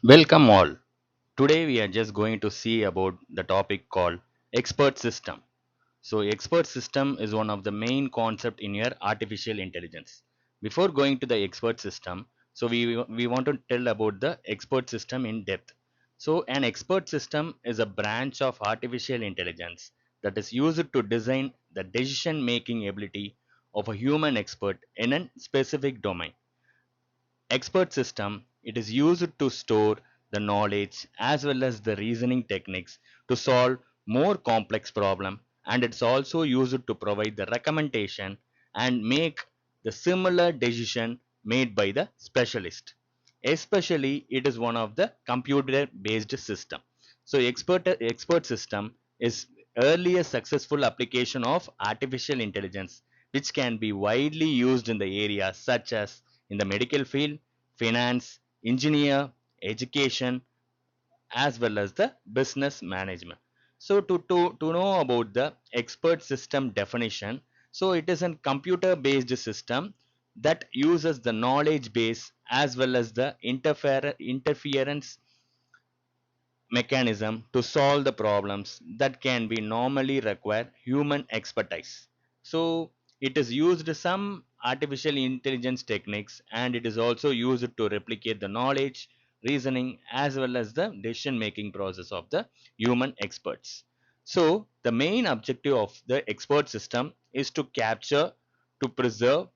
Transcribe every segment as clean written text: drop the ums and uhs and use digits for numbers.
Welcome all. Today we are just going to see about the topic called expert system. So expert system is one of the main concept in your artificial intelligence. Before going to the expert system, we want to tell about the expert system in depth. So an expert system is a branch of artificial intelligence that is used to design the decision making ability of a human expert in a specific domain. Expert system, it is used to store the knowledge as well as the reasoning techniques to solve more complex problem, and it's also used to provide the recommendation and make the similar decision made by the specialist. Especially it is one of the computer based system. So expert system is earliest successful application of artificial intelligence, which can be widely used in the areas such as in the medical field, finance, engineer, education, as well as the business management. So to know about the expert system definition, so it is a computer based system that uses the knowledge base as well as the interference mechanism to solve the problems that can be normally require human expertise. So it is used some artificial intelligence techniques, and it is also used to replicate the knowledge, reasoning, as well as the decision making process of the human experts. So the main objective of the expert system is to capture, to preserve,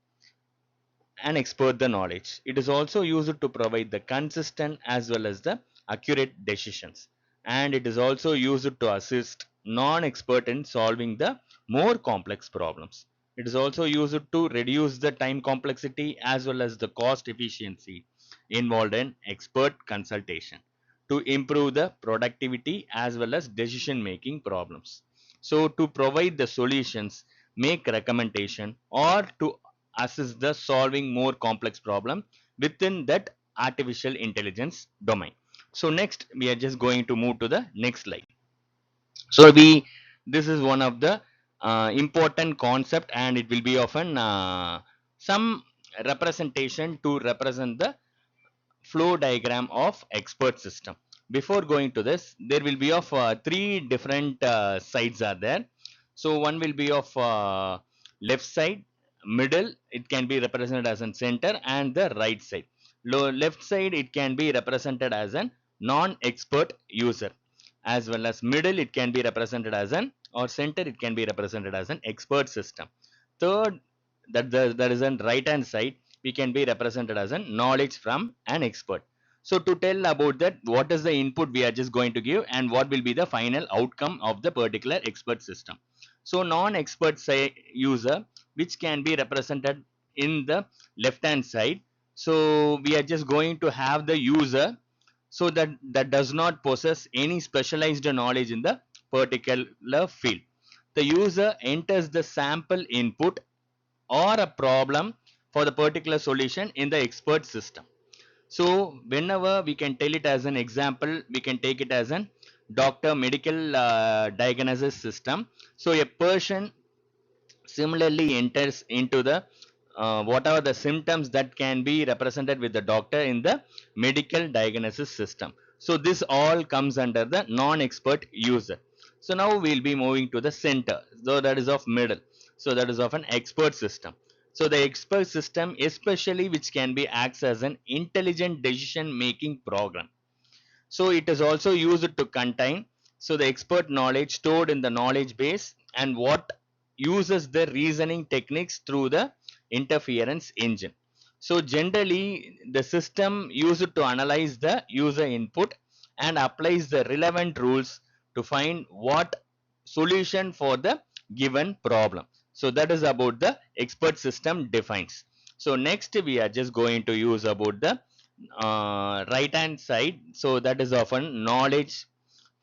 and expert the knowledge. It is also used to provide the consistent as well as the accurate decisions. And it is also used to assist non-expert in solving the more complex problems. It is also used to reduce the time complexity as well as the cost efficiency involved in expert consultation to improve the productivity as well as decision making problems. So to provide the solutions, make recommendation, or to assist the solving more complex problem within that artificial intelligence domain. So next we are just going to move to the next slide. So we this is one of the important concept, and it will be often some representation to represent the flow diagram of expert system. Before going to this, there will be of three different sides are there. So one will be of left side, middle, it can be represented as an center, and the right side. Left side, it can be represented as an non-expert user, as well as middle, it can be represented as an, or center, it can be represented as an expert system. Third, that is on right hand side, we can be represented as a knowledge from an expert. So to tell about that, what is the input we are just going to give and what will be the final outcome of the particular expert system. So non-expert say user, which can be represented in the left hand side. So we are just going to have the user, so that does not possess any specialized knowledge in the particular field. The user enters the sample input or a problem for the particular solution in the expert system. So whenever we can tell it as an example, we can take it as an doctor medical diagnosis system. So a person similarly enters into the whatever the symptoms that can be represented with the doctor in the medical diagnosis system. So this all comes under the non-expert user. So now we'll be moving to the center, so that is of middle, so that is of an expert system. So the expert system, especially which can be acts as an intelligent decision making program. So it is also used to contain, so the expert knowledge stored in the knowledge base, and what uses the reasoning techniques through the interference engine. So generally the system used to analyze the user input and applies the relevant rules to find what solution for the given problem. So that is about the expert system defines. So next we are just going to use about the right hand side. So that is often knowledge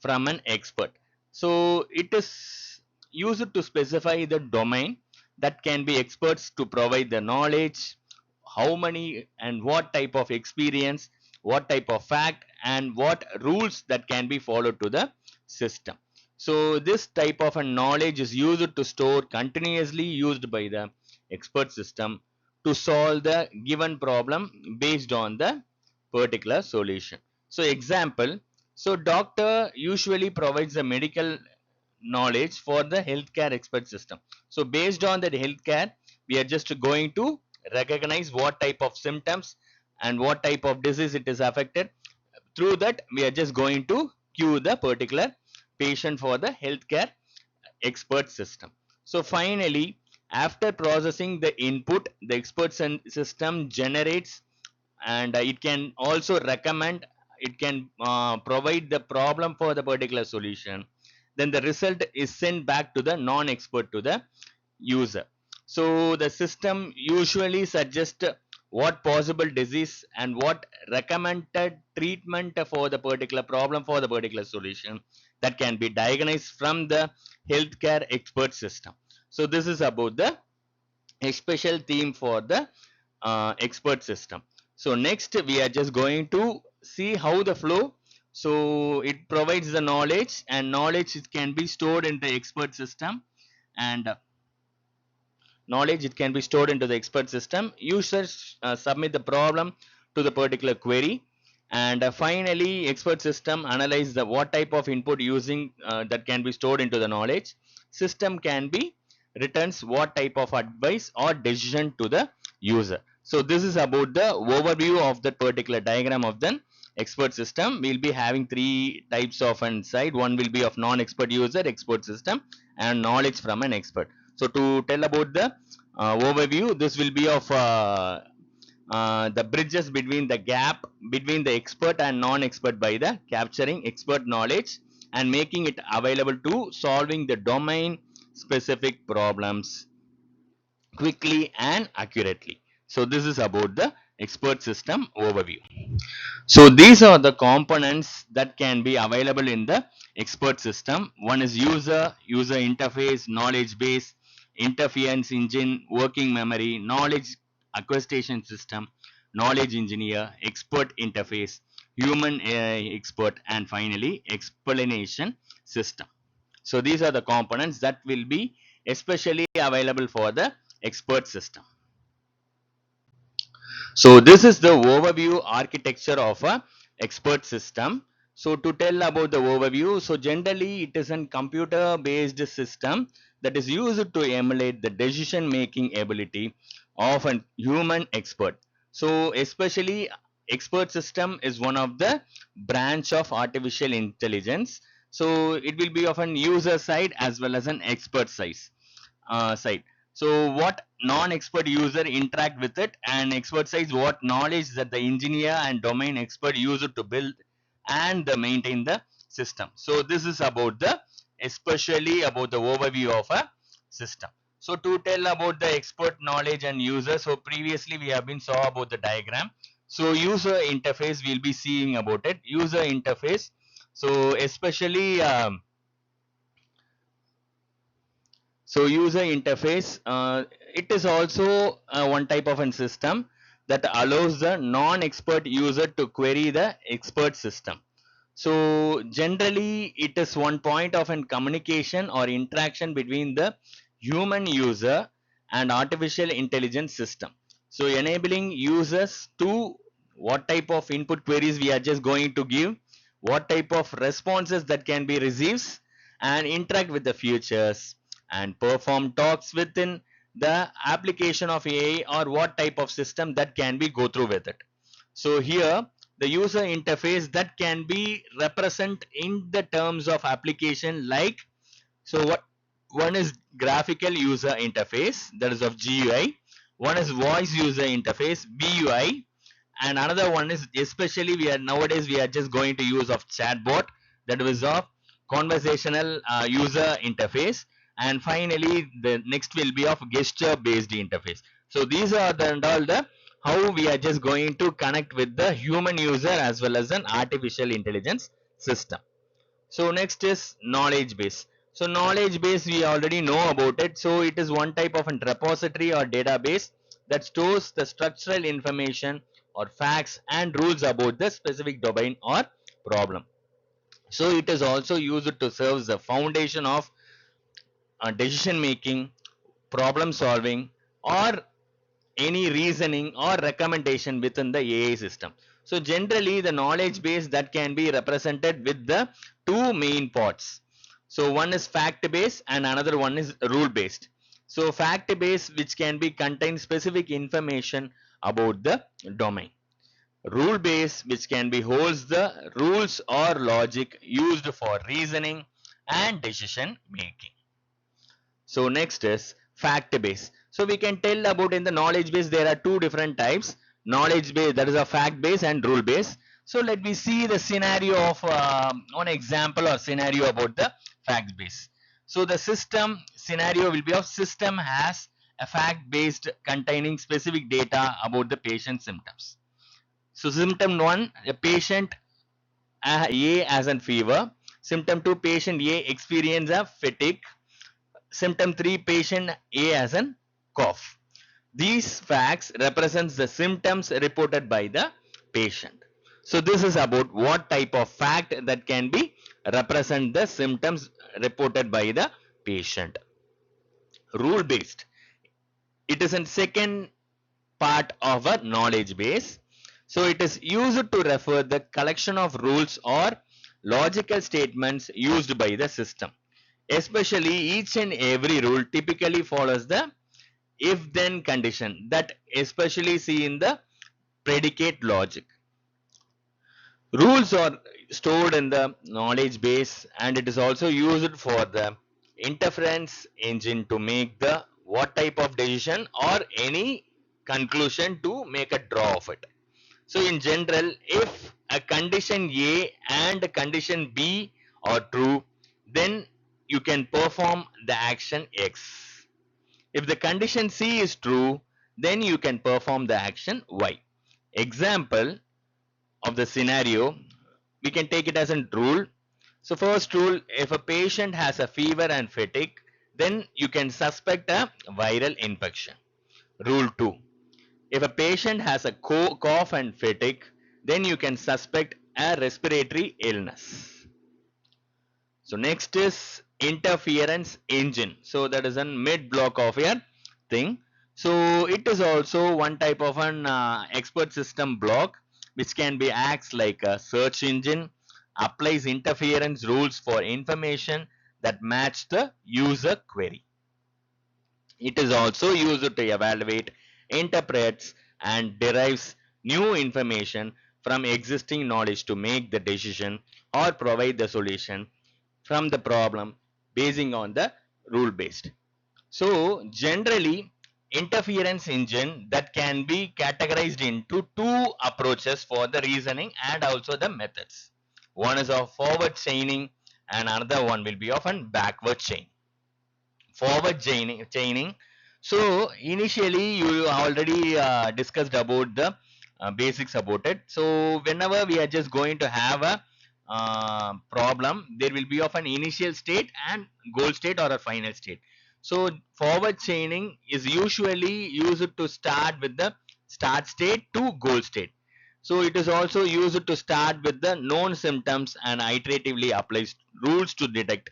from an expert. So it is used to specify the domain that can be experts to provide the knowledge, how many and what type of experience, what type of fact, and what rules that can be followed to the system. So this type of a knowledge is used to store continuously used by the expert system to solve the given problem based on the particular solution. So example, so doctor usually provides the medical knowledge for the healthcare expert system. So based on that healthcare, we are just going to recognize what type of symptoms and what type of disease it is affected. Through that, we are just going to queue the particular patient for the healthcare expert system. So finally, after processing the input, the expert system generates, and it can also recommend, it can provide the problem for the particular solution. Then the result is sent back to the non-expert, to the user. So the system usually suggests what possible disease and what recommended treatment for the particular problem for the particular solution that can be diagnosed from the healthcare expert system. So this is about the special theme for the expert system. So next we are just going to see how the flow. So it provides the knowledge, and knowledge can be stored in the expert system, and knowledge it can be stored into the expert system. Users submit the problem to the particular query, and finally expert system analyze the what type of input using that can be stored into the knowledge. System can be returns what type of advice or decision to the user. So this is about the overview of that particular diagram of the expert system. We'll be having three types of inside. One will be of non-expert user, expert system, and knowledge from an expert. So to tell about the overview, this will be of the bridges between the gap between the expert and non-expert by the capturing expert knowledge and making it available to solving the domain specific problems quickly and accurately. So this is about the expert system overview. So these are the components that can be available in the expert system. One is user interface, knowledge base, interference engine, working memory, knowledge acquisition system, knowledge engineer, expert interface, human AI expert, and finally explanation system. So these are the components that will be especially available for the expert system. So this is the overview architecture of a expert system. So to tell about the overview, so generally it is a computer based system that is used to emulate the decision making ability of a human expert. So especially expert system is one of the branch of artificial intelligence. So it will be of an user side as well as an expert side. So what non-expert user interact with it, and expert says what knowledge that the engineer and domain expert use it to build and maintain the system. So this is about the especially about the overview of a system. So to tell about the expert knowledge and user, so previously we have been saw about the diagram. So user interface we'll be seeing about it. User interface. So especially so user interface, it is also one type of a system that allows the non-expert user to query the expert system. So generally it is one point of an communication or interaction between the human user and artificial intelligence system. So enabling users to what type of input queries we are just going to give, what type of responses that can be received, and interact with the features and perform talks within the application of AI or what type of system that can be go through with it. So here the user interface that can be represent in the terms of application like, so what one is graphical user interface, that is of GUI, one is voice user interface VUI, and another one is especially we are nowadays we are just going to use of chatbot, that is of conversational user interface, and finally the next will be of gesture based interface. So these are the and all the how we are just going to connect with the human user as well as an artificial intelligence system. So next is knowledge base. So knowledge base we already know about it. So it is one type of a repository or database that stores the structural information or facts and rules about the specific domain or problem. So it is also used to serve the foundation of decision making, problem solving, or any reasoning or recommendation within the AI system. So generally the knowledge base that can be represented with the two main parts. So one is fact based and another one is rule based. So fact based, which can be contain specific information about the domain. Rule based, which can be holds the rules or logic used for reasoning and decision making. So next is fact base. So we can tell about in the knowledge base there are two different types. Knowledge base, that is a fact base, and rule base. So let me see the scenario of one example or scenario about the fact base. So the system scenario will be of system has a fact based containing specific data about the patient symptoms. So symptom 1, a patient A has a fever. Symptom 2, patient A experience a fatigue. Symptom 3, patient A has a cough. These facts represents the symptoms reported by the patient. So this is about what type of fact that can be represent the symptoms reported by the patient. Rule based. It is a second part of a knowledge base. So it is used to refer the collection of rules or logical statements used by the system. Especially each and every rule typically follows the if then condition that especially see in the predicate logic. Rules are stored in the knowledge base and it is also used for the inference engine to make the what type of decision or any conclusion to make a draw of it. So in general, if a condition A and condition B are true, then you can perform the action X. If the condition C is true, then you can perform the action Y. Example of the scenario, we can take it as a rule. So first rule, if a patient has a fever and fatigue, then you can suspect a viral infection. Rule 2, if a patient has a cough and fatigue, then you can suspect a respiratory illness. So next is interference engine. So that is a mid block of your thing. So it is also one type of an expert system block which can be acts like a search engine, applies interference rules for information that match the user query. It is also used to evaluate, interprets and derives new information from existing knowledge to make the decision or provide the solution from the problem basing on the rule based. So generally interference engine that can be categorized into two approaches for the reasoning and also the methods. One is of forward chaining and another one will be of an backward chain. Forward chaining. So initially you already discussed about the basics about it. So whenever we are just going to have a problem, there will be of an initial state and goal state or a final state. So forward chaining is usually used to start with the start state to goal state. So it is also used to start with the known symptoms and iteratively applies rules to detect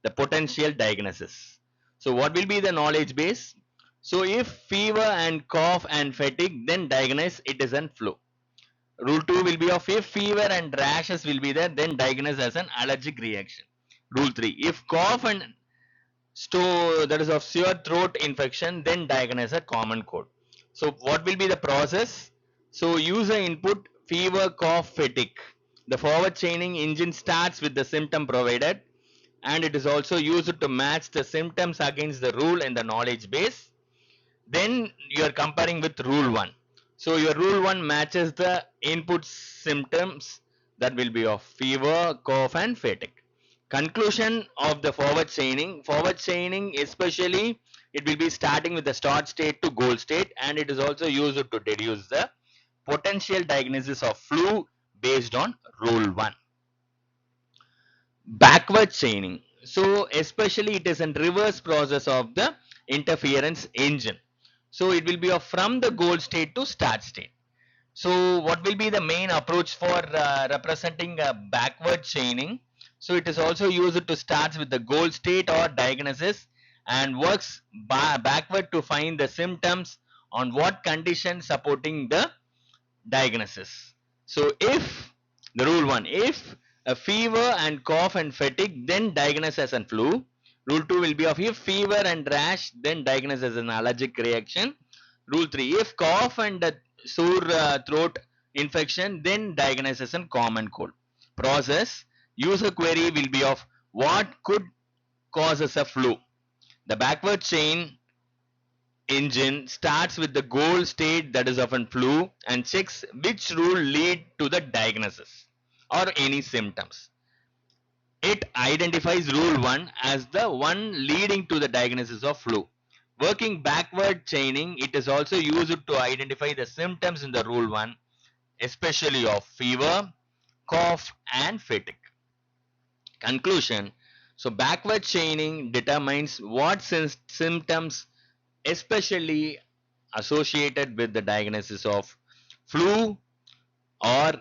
the potential diagnosis. So what will be the knowledge base? So if fever and cough and fatigue, then diagnose it is an flu. Rule 2 will be of if fever and rashes will be there, then diagnose as an allergic reaction. Rule 3, if cough and that is of sore throat infection, then diagnose a common cold. So what will be the process? So user input fever, cough, fatigue. The forward chaining engine starts with the symptom provided and it is also used to match the symptoms against the rule in the knowledge base. Then you are comparing with rule 1. So your rule 1 matches the input symptoms that will be of fever, cough and fatigue. Conclusion of the forward chaining especially it will be starting with the start state to goal state and it is also used to deduce the potential diagnosis of flu based on rule 1. Backward chaining. So especially it is a reverse process of the interference engine. So it will be from the goal state to start state. So what will be the main approach for representing a backward chaining? So it is also used to start with the goal state or diagnosis and works backward to find the symptoms on what condition supporting the diagnosis. So if the rule 1, if a fever and cough and fatigue, then diagnose as a flu. Rule 2 will be of if fever and rash, then diagnose as an allergic reaction. Rule 3, if cough and sore throat infection, then diagnose as a common cold. Process: user query will be of what could cause us a flu. The backward chain engine starts with the goal state, that is often flu, and checks which rule lead to the diagnosis or any symptoms. It identifies rule 1 as the one leading to the diagnosis of flu. Working backward chaining, it is also used to identify the symptoms in the rule 1, especially of fever, cough and fatigue. Conclusion: so backward chaining determines what symptoms especially associated with the diagnosis of flu, or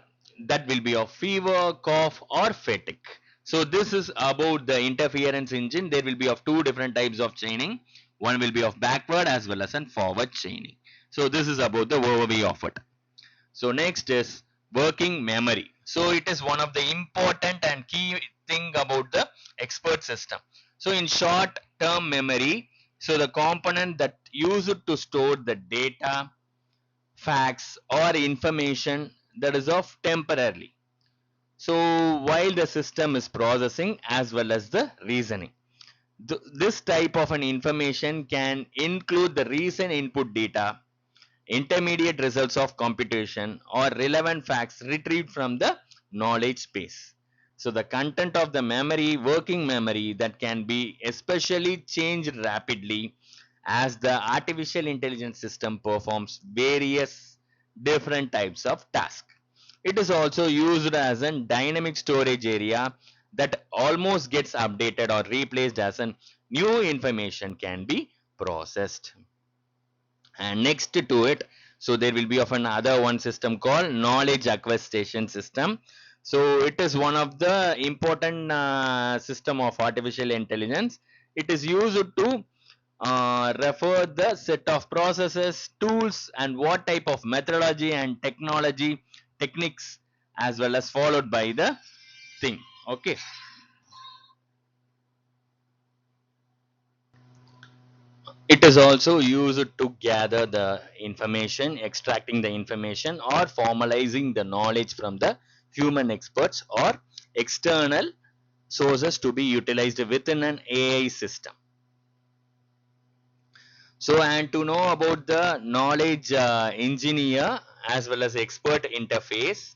that will be of fever, cough or fatigue. So this is about the interference engine. There will be of two different types of chaining. One will be of backward as well as an forward chaining. So this is about the overview of it. So next is working memory. So it is one of the important and key thing about the expert system. So in short term memory, so the component that used to store the data, facts or information that is of temporarily. So while the system is processing as well as the reasoning. This type of an information can include the recent input data, intermediate results of computation or relevant facts retrieved from the knowledge space. So the content of the memory, working memory, that can be especially changed rapidly as the artificial intelligence system performs various different types of tasks. It is also used as a dynamic storage area that almost gets updated or replaced as a new information can be processed. And next to it, so there will be of another one system called knowledge acquisition system. So it is one of the important system of artificial intelligence. It is used to refer the set of processes, tools and what type of methodology and technology techniques as well as followed by the thing. Okay. It is also used to gather the information, extracting the information or formalizing the knowledge from the human experts or external sources to be utilized within an AI system. So, and to know about the knowledge engineer as well as expert interface.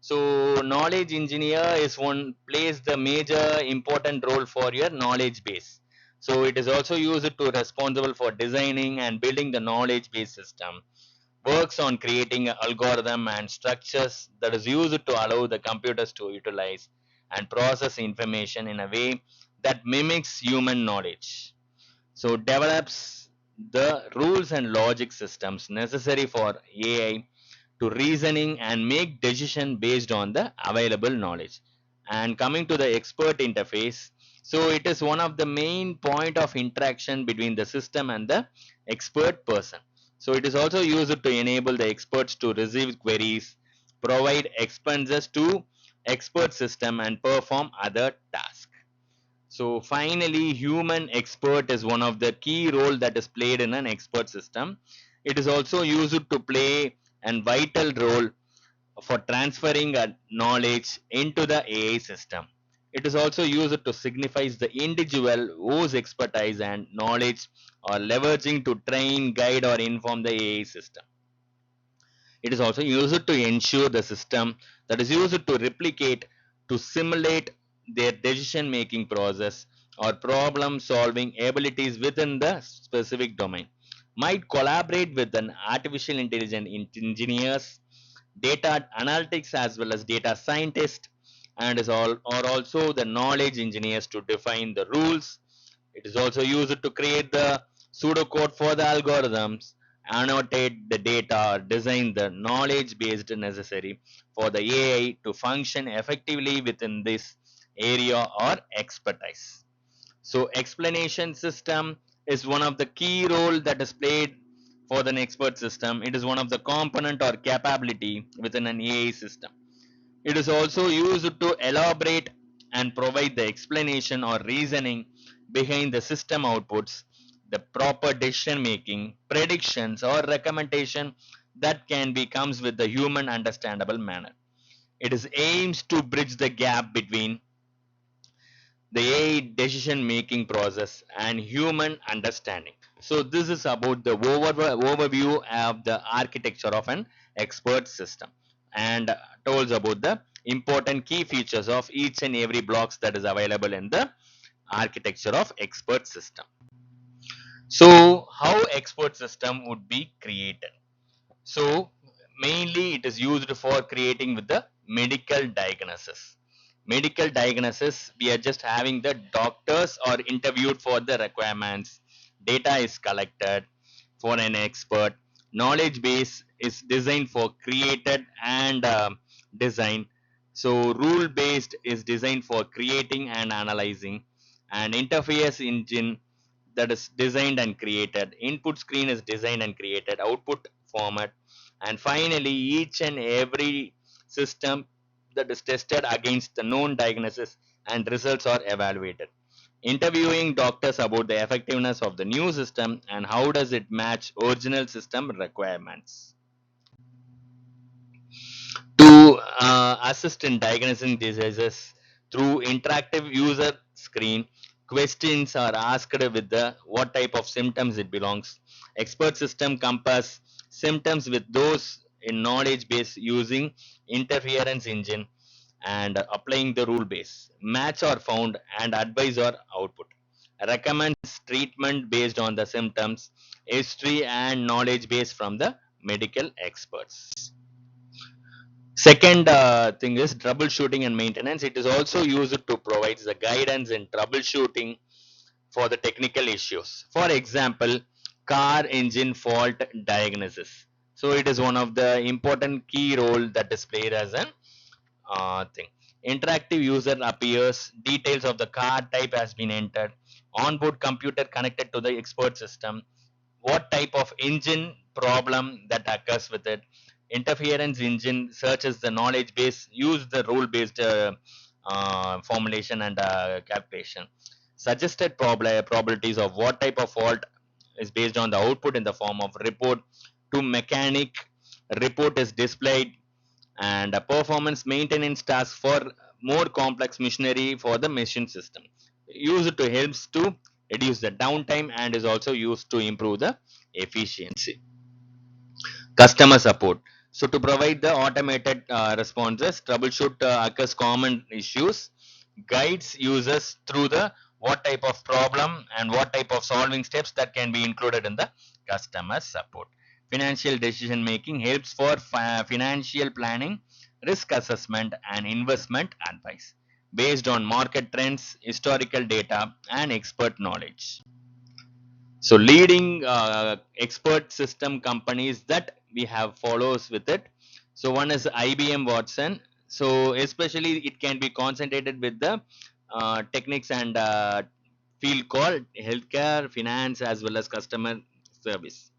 So, knowledge engineer is one plays the major important role for your knowledge base. So, it is also used to responsible for designing and building the knowledge base system. Works on creating an algorithm and structures that is used to allow the computers to utilize and process information in a way that mimics human knowledge. So develops the rules and logic systems necessary for AI to reasoning and make decision based on the available knowledge. And coming to the expert interface, so it is one of the main point of interaction between the system and the expert person. So it is also used to enable the experts to receive queries, provide expenses to expert system and perform other tasks. So finally, human expert is one of the key role that is played in an expert system. It is also used to play a vital role for transferring a knowledge into the AI system. It is also used to signify the individual whose expertise and knowledge are leveraging to train, guide or inform the AI system. It is also used to ensure the system that is used to replicate, to simulate their decision making process or problem solving abilities within the specific domain. Might collaborate with an artificial intelligence engineers, data analytics as well as data scientists, and is all or also the knowledge engineers to define the rules. It is also used to create the pseudocode for the algorithms, annotate the data, design the knowledge based necessary for the AI to function effectively within this area or expertise. So explanation system is one of the key role that is played for an expert system. It is one of the component or capability within an AI system. It is also used to elaborate and provide the explanation or reasoning behind the system outputs, the proper decision making, predictions or recommendation that can be comes with the human understandable manner. It is aims to bridge the gap between the AI decision making process and human understanding. So this is about the overview of the architecture of an expert system and tells about the important key features of each and every blocks that is available in the architecture of expert system. So how expert system would be created? So mainly it is used for creating with the medical diagnosis. Medical diagnosis, we are just having the doctors or interviewed for the requirements. Data is collected for an expert. Knowledge base is designed for created and design. So rule based is designed for creating and analyzing. And interface engine that is designed and created. Input screen is designed and created. Output format, and finally each and every system that is tested against the known diagnosis and results are evaluated. Interviewing doctors about the effectiveness of the new system and how does it match original system requirements. To assist in diagnosing diseases through interactive user screen, questions are asked with the what type of symptoms it belongs. Expert system compass symptoms with those in knowledge base using interference engine and applying the rule base. Match are found and advise or output. Recommends treatment based on the symptoms, history and knowledge base from the medical experts. Second thing is troubleshooting and maintenance. It is also used to provide the guidance in troubleshooting for the technical issues. For example, car engine fault diagnosis. So it is one of the important key role that is played as an thing. Interactive user appears, details of the car type has been entered, onboard computer connected to the expert system, what type of engine problem that occurs with it. Interference engine searches the knowledge base, use the rule based formulation and calculation. Suggested probabilities of what type of fault is based on the output in the form of report to mechanic. Report is displayed and a performance maintenance task for more complex machinery for the machine system. Used to helps to reduce the downtime and is also used to improve the efficiency. Customer support. So to provide the automated responses, troubleshoot occurs common issues, guides users through the what type of problem and what type of solving steps that can be included in the customer support. Financial decision making helps for financial planning, risk assessment and investment advice based on market trends, historical data and expert knowledge. So leading expert system companies that we have follows with it. So one is IBM Watson. So especially it can be concentrated with the techniques and field called healthcare, finance as well as customer service.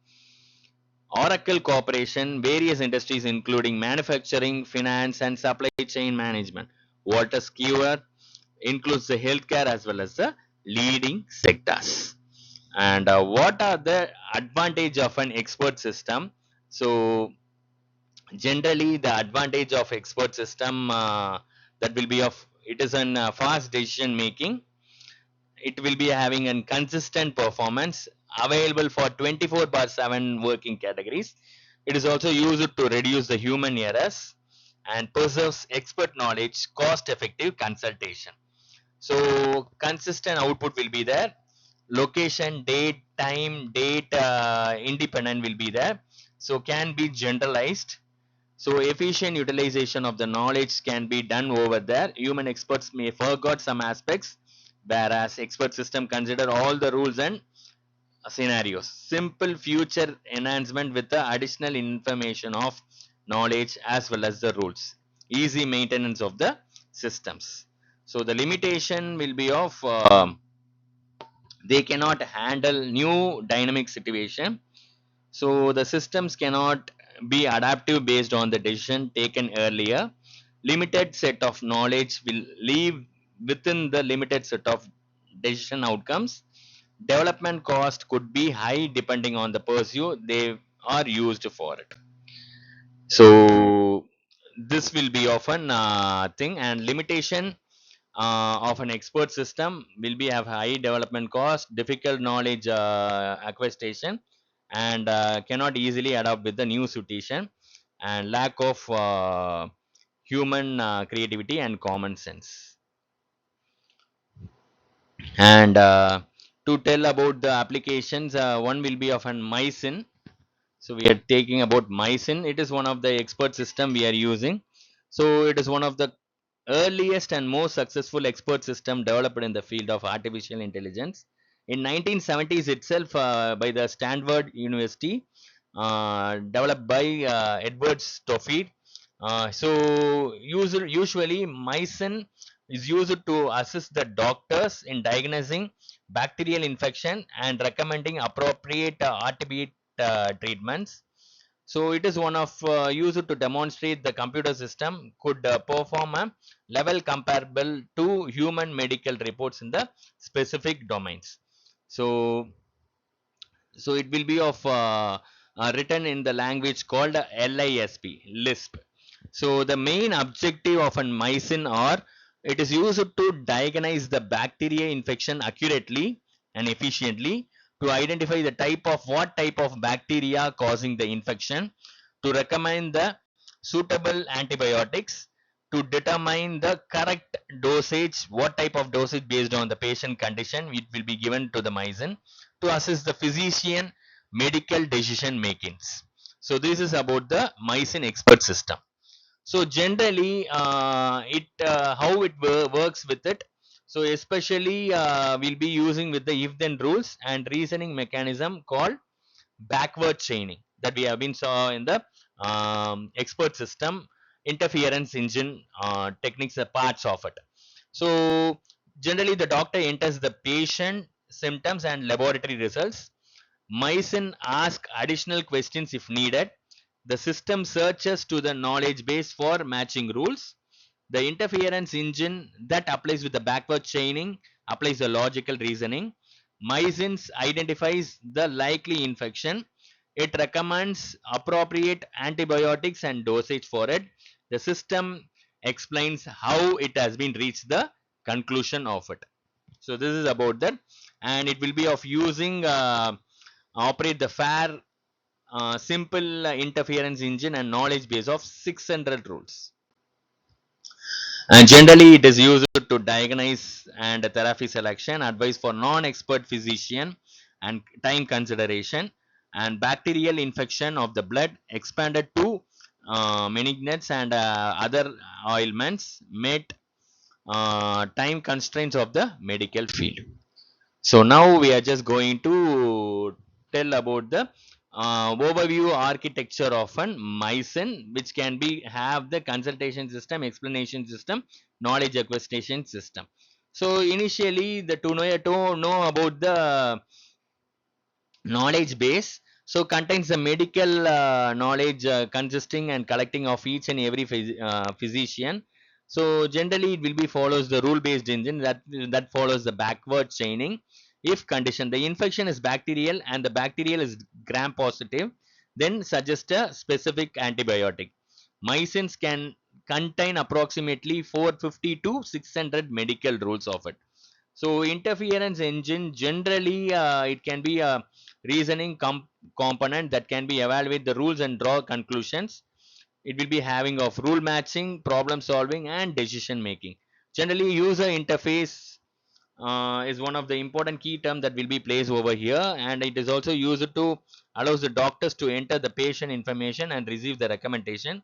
Oracle Corporation, various industries including manufacturing, finance and supply chain management. Walter Skewer includes the healthcare as well as the leading sectors. And what are the advantage of an expert system? So generally the advantage of expert system that will be of it is an fast decision making. It will be having a consistent performance available for 24 by 7 working categories. It is also used to reduce the human errors and preserves expert knowledge, cost effective consultation. So consistent output will be there. Location, date, time, date independent will be there. So can be generalized. So efficient utilization of the knowledge can be done over there. Human experts may forgot some aspects, whereas expert system consider all the rules and scenarios. Simple future enhancement with the additional information of knowledge as well as the rules. Easy maintenance of the systems. So the limitation will be of they cannot handle new dynamic situation. So the systems cannot be adaptive based on the decision taken earlier. Limited set of knowledge will leave within the limited set of decision outcomes. Development cost could be high depending on the pursuit they are used for it. So this will be often thing, and limitation of an expert system will be have high development cost, difficult knowledge acquisition, and cannot easily adapt with the new situation, and lack of human creativity and common sense. And to tell about the applications, one will be of an mycin. So we are taking about mycin. It is one of the expert system we are using. So it is one of the earliest and most successful expert system developed in the field of artificial intelligence. In 1970s itself, by the Stanford University, developed by Edward Stoffer. Usually mycin is used to assist the doctors in diagnosing bacterial infection and recommending appropriate antibiotic treatments. So it is one of used to demonstrate the computer system could perform a level comparable to human medical reports in the specific domains. So so it will be of written in the language called Lisp. So the main objective of an mycin or it is used to diagnose the bacteria infection accurately and efficiently, to identify the type of what type of bacteria causing the infection, to recommend the suitable antibiotics, to determine the correct dosage, what type of dosage based on the patient condition it will be given to the mycin, to assist the physician medical decision makings. So this is about the mycin expert system. So generally it how it works with it. So especially we'll be using with the if then rules and reasoning mechanism called backward chaining that we have been saw in the expert system. Interference engine techniques are parts of it. So generally the doctor enters the patient symptoms and laboratory results. Mycin asks additional questions if needed. The system searches to the knowledge base for matching rules. The interference engine that applies with the backward chaining applies the logical reasoning. Mycin identifies the likely infection. It recommends appropriate antibiotics and dosage for it. The system explains how it has been reached the conclusion of it. So this is about that, and it will be of using operate the fair simple interference engine and knowledge base of 600 rules. And generally, it is used to diagnose and therapy selection, advice for non-expert physician, and time consideration, and bacterial infection of the blood expanded to meningitis and other ailments met time constraints of the medical field. So now we are just going to tell about the overview architecture of an mycin, which can be have the consultation system, explanation system, knowledge acquisition system. So initially, the to know about the knowledge base, so contains the medical knowledge consisting and collecting of each and every physician. So generally it will be follows the rule based engine that follows the backward chaining. If condition the infection is bacterial and the bacterial is gram positive, then suggest a specific antibiotic. Mycins can contain approximately 450 to 600 medical rules of it. So interference engine generally it can be a reasoning component that can be evaluate the rules and draw conclusions. It will be having of rule matching, problem solving, and decision making. Generally, user interface is one of the important key term that will be placed over here, and it is also used to allows the doctors to enter the patient information and receive the recommendation.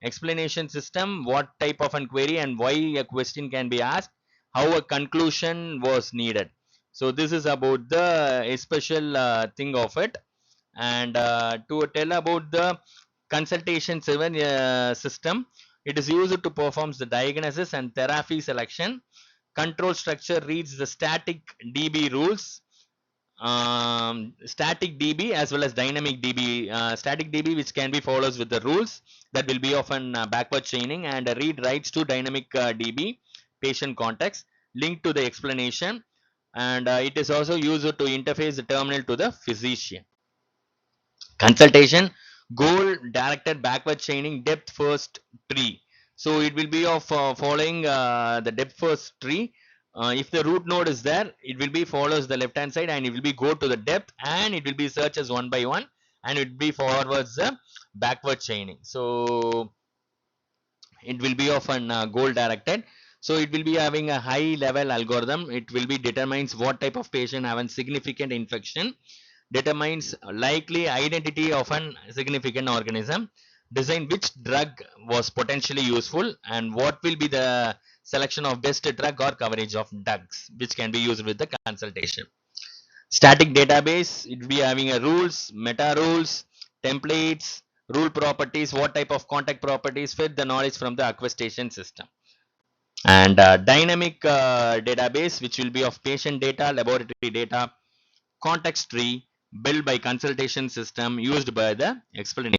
Explanation system, what type of an query and why a question can be asked, how a conclusion was needed. So this is about the special thing of it. And to tell about the consultation system, it is used to perform the diagnosis and therapy selection. Control structure reads the static DB rules. static DB as well as dynamic DB. Static DB, which can be follows with the rules that will be often backward chaining, and read writes to dynamic DB patient context linked to the explanation, and it is also used to interface the terminal to the physician. Consultation, goal directed backward chaining depth first tree. So it will be of following the depth first tree. If the root node is there, it will be follows the left hand side, and it will be go to the depth, and it will be searches one by one, and it will be forwards the backward chaining. So it will be of an goal directed. So it will be having a high level algorithm. It will be determines what type of patient have a significant infection, determines likely identity of an significant organism, design which drug was potentially useful, and what will be the selection of best drug or coverage of drugs which can be used with the consultation. Static database, it will be having a rules, meta rules, templates, rule properties, what type of contact properties fit the knowledge from the acquisition system. And dynamic database, which will be of patient data, laboratory data, context tree built by consultation system used by the explanation.